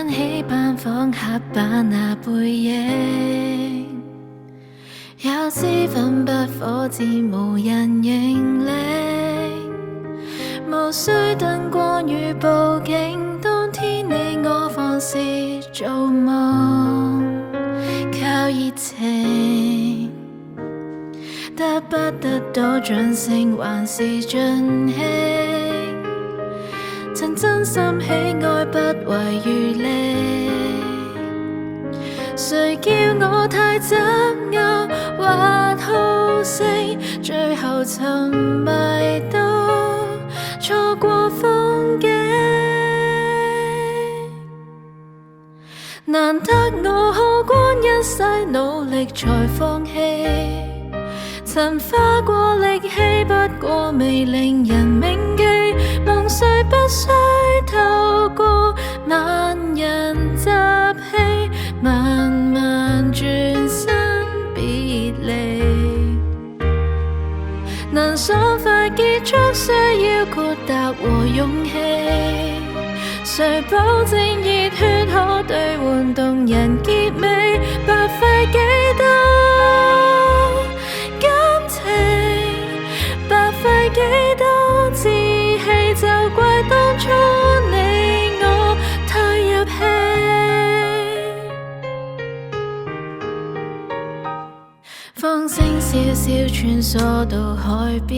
想起班房黑板那背影，有脂粉筆火箭無人認領，無需燈光與佈景，當天你我放肆做夢，靠熱情得不得到掌聲還是盡興，曾真心喜愛不遺餘力，誰叫我太執拗或好勝，最後沉迷到錯過風景。難得我耗光一世努力才放棄，曾花過力氣不過未令人銘記，夢碎不需透過萬人集氣，慢慢轉身別離。能爽快結束需要豁達和勇氣，誰保證熱血可兌換動人結尾，白費幾多感情，白費幾多志氣，就怪當初你我太入戲。風聲蕭蕭穿梭到海邊，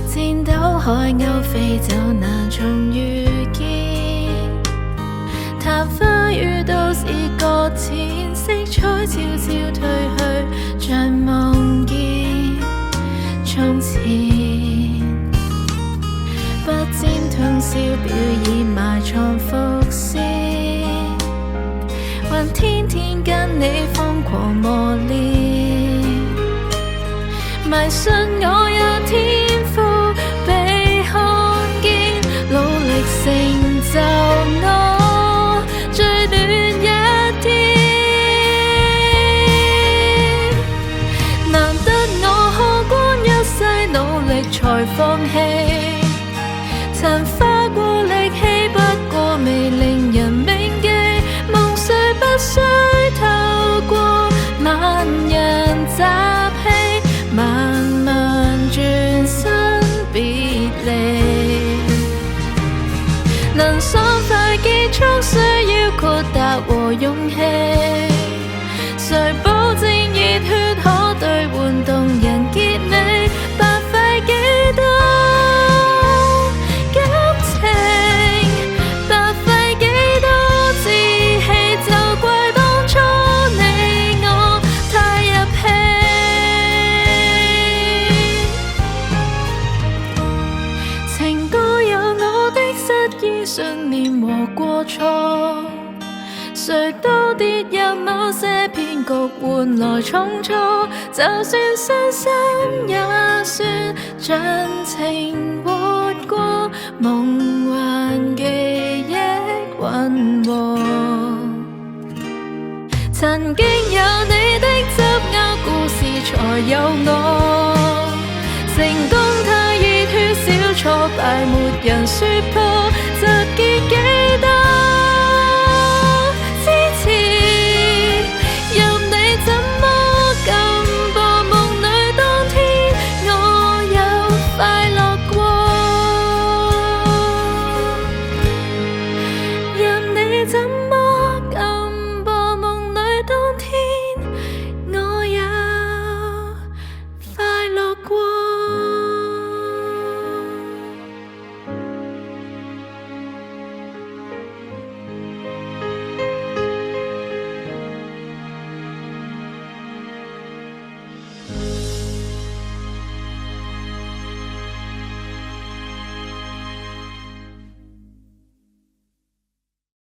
戰鬥海鷗飛走難重遇見，曇花與都市擱淺，色彩悄悄褪去像夢見從前，不沾通宵表演埋藏伏線，還天天跟你瘋狂磨練，迷信我有天賦被看見，努力成就我最短一天。難得我耗光一世努力才放棄，曾花過力氣不過未令人銘記，夢碎不需透過萬人集氣，慢慢轉身別離。能爽快結束需要豁達和勇氣，誰保證熱血可兌換動人結尾，白費幾多感情，白費幾多志氣，就怪當初你我太入戲。情歌有我的失意信念和過錯，誰都跌入某些騙局換來重挫，就算傷心也算盡情活過，夢幻記憶混和。曾經有你的執拗故事才有我，成功太熱血小挫敗沒人說破，集結幾多